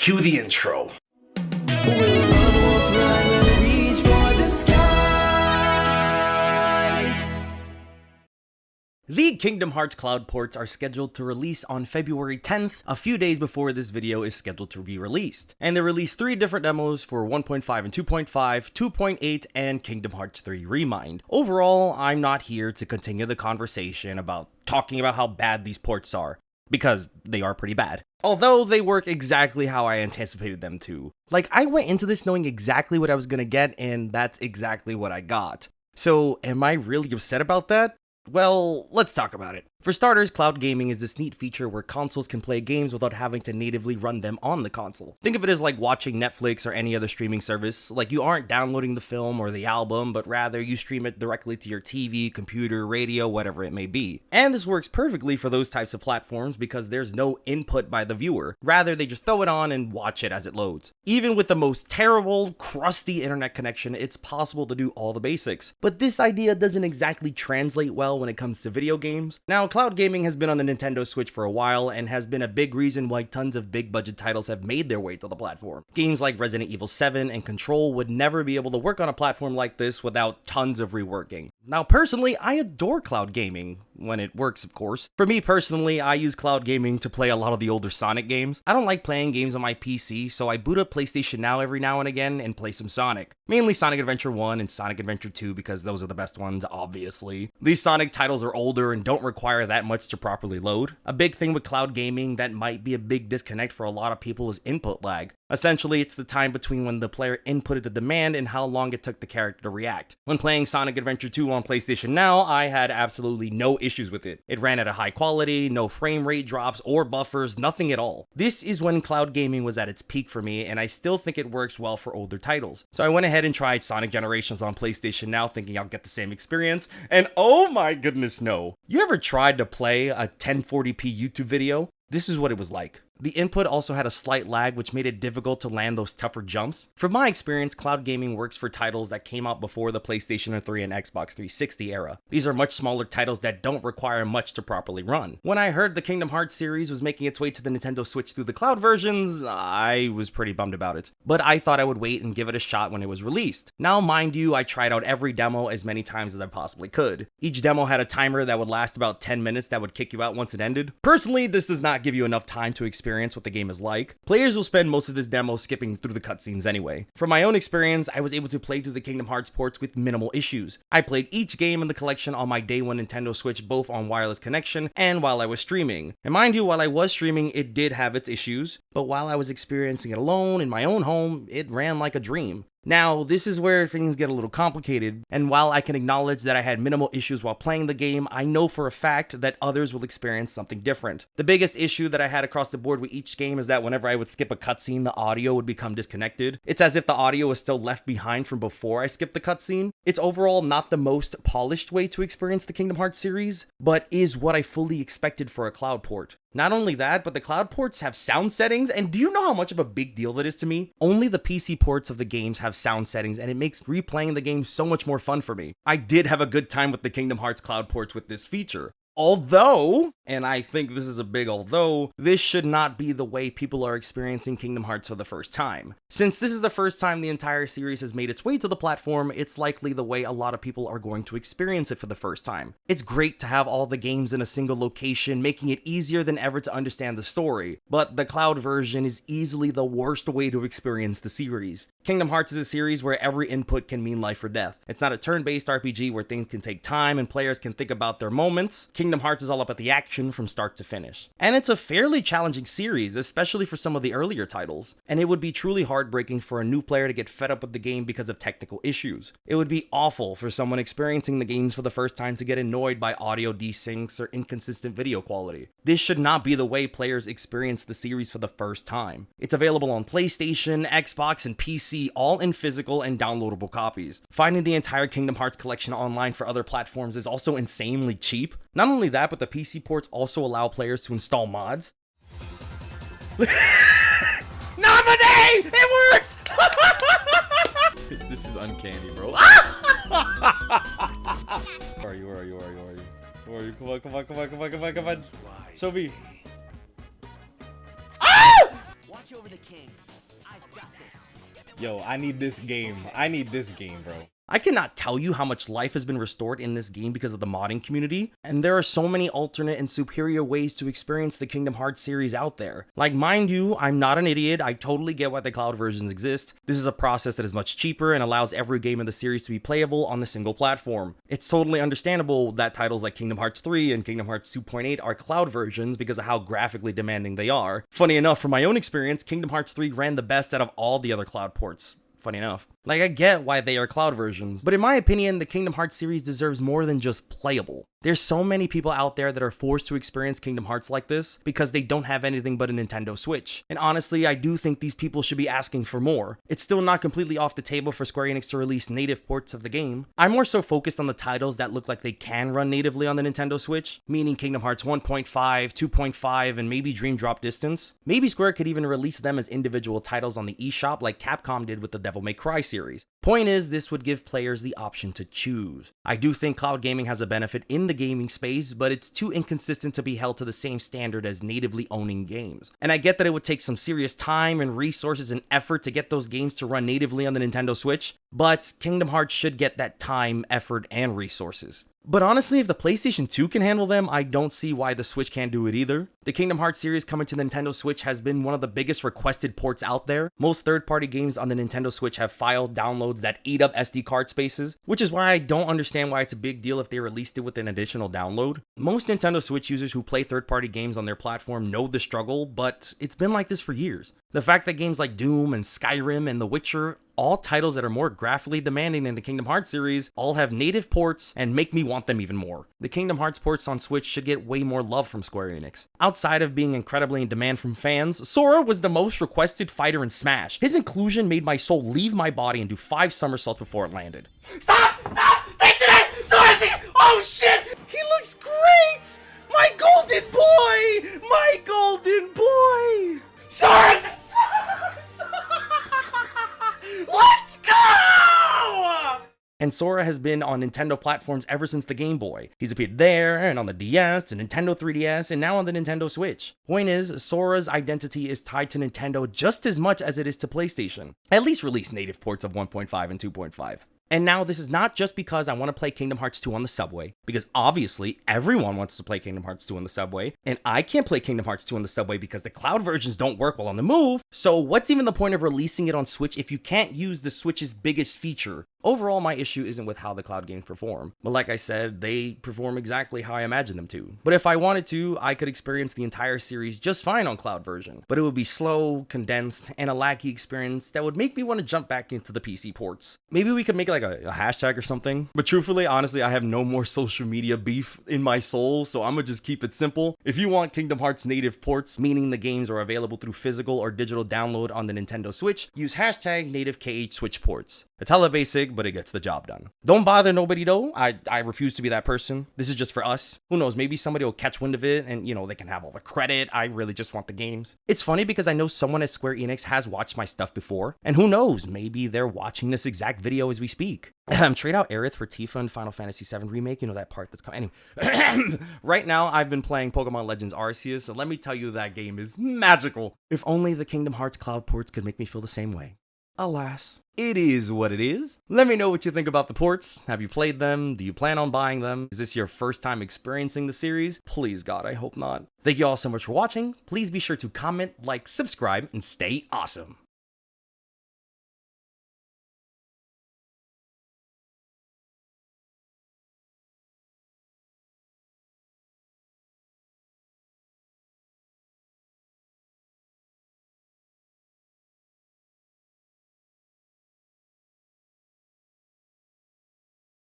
Cue the intro. The Kingdom Hearts Cloud ports are scheduled to release on February 10th, a few days before this video is scheduled to be released. And they released 3 different demos for 1.5 and 2.5, 2.8, and Kingdom Hearts 3 Remind. Overall, I'm not here to continue the conversation about talking about how bad these ports are, because they are pretty bad. Although they work exactly how I anticipated them to. Like, I went into this knowing exactly what I was gonna get, and that's exactly what I got. So, am I really upset about that? Well, let's talk about it. For starters, cloud gaming is this neat feature where consoles can play games without having to natively run them on the console. Think of it as like watching Netflix or any other streaming service. Like, you aren't downloading the film or the album, but rather you stream it directly to your TV, computer, radio, whatever it may be. And this works perfectly for those types of platforms because there's no input by the viewer. Rather, they just throw it on and watch it as it loads. Even with the most terrible, crusty internet connection, it's possible to do all the basics. But this idea doesn't exactly translate well when it comes to video games. Now, cloud gaming has been on the Nintendo Switch for a while and has been a big reason why tons of big budget titles have made their way to the platform. Games like Resident Evil 7 and Control would never be able to work on a platform like this without tons of reworking. Now, personally, I adore cloud gaming. When it works, of course. For me personally, I use cloud gaming to play a lot of the older Sonic games. I don't like playing games on my PC, so I boot up PlayStation Now every now and again and play some Sonic. Mainly Sonic Adventure 1 and Sonic Adventure 2 because those are the best ones, obviously. These Sonic titles are older and don't require that much to properly load. A big thing with cloud gaming that might be a big disconnect for a lot of people is input lag. Essentially, it's the time between when the player inputted the demand and how long it took the character to react. When playing Sonic Adventure 2 on PlayStation Now, I had absolutely no issues with it. It ran at a high quality, no frame rate drops or buffers, nothing at all. This is when cloud gaming was at its peak for me, and I still think it works well for older titles. So I went ahead and tried Sonic Generations on PlayStation Now thinking I'll get the same experience, and oh my goodness no. You ever tried to play a 1040p YouTube video? This is what it was like. The input also had a slight lag, which made it difficult to land those tougher jumps. From my experience, cloud gaming works for titles that came out before the PlayStation 3 and Xbox 360 era. These are much smaller titles that don't require much to properly run. When I heard the Kingdom Hearts series was making its way to the Nintendo Switch through the cloud versions, I was pretty bummed about it. But I thought I would wait and give it a shot when it was released. Now, mind you, I tried out every demo as many times as I possibly could. Each demo had a timer that would last about 10 minutes that would kick you out once it ended. Personally, this does not give you enough time to experience what the game is like. Players will spend most of this demo skipping through the cutscenes anyway. From my own experience, I was able to play through the Kingdom Hearts ports with minimal issues. I played each game in the collection on my day one Nintendo Switch both on wireless connection and while I was streaming. And mind you, while I was streaming, it did have its issues, but while I was experiencing it alone in my own home, it ran like a dream. Now, this is where things get a little complicated, and while I can acknowledge that I had minimal issues while playing the game, I know for a fact that others will experience something different. The biggest issue that I had across the board with each game is that whenever I would skip a cutscene, the audio would become disconnected. It's as if the audio was still left behind from before I skipped the cutscene. It's overall not the most polished way to experience the Kingdom Hearts series, but is what I fully expected for a cloud port. Not only that, but the cloud ports have sound settings, and do you know how much of a big deal that is to me? Only the PC ports of the games have sound settings, and it makes replaying the game so much more fun for me. I did have a good time with the Kingdom Hearts cloud ports with this feature. Although, and I think this is a big although, this should not be the way people are experiencing Kingdom Hearts for the first time. Since this is the first time the entire series has made its way to the platform, it's likely the way a lot of people are going to experience it for the first time. It's great to have all the games in a single location, making it easier than ever to understand the story, but the cloud version is easily the worst way to experience the series. Kingdom Hearts is a series where every input can mean life or death. It's not a turn-based RPG where things can take time and players can think about their moments. Kingdom Hearts is all about the action from start to finish. And it's a fairly challenging series, especially for some of the earlier titles. And it would be truly heartbreaking for a new player to get fed up with the game because of technical issues. It would be awful for someone experiencing the games for the first time to get annoyed by audio desyncs or inconsistent video quality. This should not be the way players experience the series for the first time. It's available on PlayStation, Xbox, and PC, all in physical and downloadable copies. Finding the entire Kingdom Hearts collection online for other platforms is also insanely cheap. Not only that, but the PC ports also allow players to install mods. Nominee! It works! This is uncanny, bro. Where are you? Where are you? Where are you? Where are you? Where are you? Come on, come on, come on, come on, come on, come on. Show me. Watch over the king. I've got this. Yo, I need this game. I need this game, bro. I cannot tell you how much life has been restored in this game because of the modding community, and there are so many alternate and superior ways to experience the Kingdom Hearts series out there. Like, mind you, I'm not an idiot, I totally get why the cloud versions exist. This is a process that is much cheaper and allows every game in the series to be playable on the single platform. It's totally understandable that titles like Kingdom Hearts 3 and Kingdom Hearts 2.8 are cloud versions because of how graphically demanding they are. Funny enough, from my own experience, Kingdom Hearts 3 ran the best out of all the other cloud ports. Funny enough. Like, I get why they are cloud versions, but in my opinion, the Kingdom Hearts series deserves more than just playable. There's so many people out there that are forced to experience Kingdom Hearts like this because they don't have anything but a Nintendo Switch. And honestly, I do think these people should be asking for more. It's still not completely off the table for Square Enix to release native ports of the game. I'm more so focused on the titles that look like they can run natively on the Nintendo Switch, meaning Kingdom Hearts 1.5, 2.5, and maybe Dream Drop Distance. Maybe Square could even release them as individual titles on the eShop like Capcom did with the Devil May Cry series. Point is, this would give players the option to choose. I do think cloud gaming has a benefit in the gaming space, but it's too inconsistent to be held to the same standard as natively owning games. And I get that it would take some serious time and resources and effort to get those games to run natively on the Nintendo Switch, but Kingdom Hearts should get that time, effort, and resources. But honestly, if the PlayStation 2 can handle them, I don't see why the Switch can't do it either. The Kingdom Hearts series coming to the Nintendo Switch has been one of the biggest requested ports out there. Most third-party games on the Nintendo Switch have file downloads that eat up SD card spaces, which is why I don't understand why it's a big deal if they released it with an additional download. Most Nintendo Switch users who play third-party games on their platform know the struggle, but it's been like this for years. The fact that games like Doom and Skyrim and The Witcher, all titles that are more graphically demanding than the Kingdom Hearts series, all have native ports and make me want them even more. The Kingdom Hearts ports on Switch should get way more love from Square Enix. Outside of being incredibly in demand from fans, Sora was the most requested fighter in Smash. His inclusion made my soul leave my body and do 5 somersaults before it landed. Stop! Stop! They did it! Sora's! Oh shit! He looks great! My golden boy! My golden boy! Sora's! Let's go! And Sora has been on Nintendo platforms ever since the Game Boy. He's appeared there, and on the DS, the Nintendo 3DS, and now on the Nintendo Switch. Point is, Sora's identity is tied to Nintendo just as much as it is to PlayStation. At least release native ports of 1.5 and 2.5. And now this is not just because I want to play Kingdom Hearts 2 on the subway, because obviously everyone wants to play Kingdom Hearts 2 on the subway, and I can't play Kingdom Hearts 2 on the subway because the cloud versions don't work while on the move, so what's even the point of releasing it on Switch if you can't use the Switch's biggest feature? Overall, my issue isn't with how the cloud games perform, but like I said, they perform exactly how I imagine them to. But if I wanted to, I could experience the entire series just fine on cloud version, but it would be slow, condensed, and a laggy experience that would make me want to jump back into the PC ports. Maybe we could make like a hashtag or something, but truthfully, honestly, I have no more social media beef in my soul, so I'm gonna just keep it simple. If you want Kingdom Hearts native ports, meaning the games are available through physical or digital download on the Nintendo Switch, use hashtag native KH Switch ports. It's hella basic, but it gets the job done. Don't bother nobody though. I refuse to be that person. This is just for us. Who knows, maybe somebody will catch wind of it and, you know, they can have all the credit. I really just want the games. It's funny because I know someone at Square Enix has watched my stuff before, and who knows, maybe they're watching this exact video as we speak. Trade out Aerith for Tifa in Final Fantasy VII Remake. You know that part that's coming. Anyway, right now I've been playing Pokemon Legends Arceus, so let me tell you that game is magical. If only the Kingdom Hearts cloud ports could make me feel the same way. Alas, it is what it is. Let me know what you think about the ports. Have you played them? Do you plan on buying them? Is this your first time experiencing the series? Please God, I hope not. Thank you all so much for watching. Please be sure to comment, like, subscribe, and stay awesome.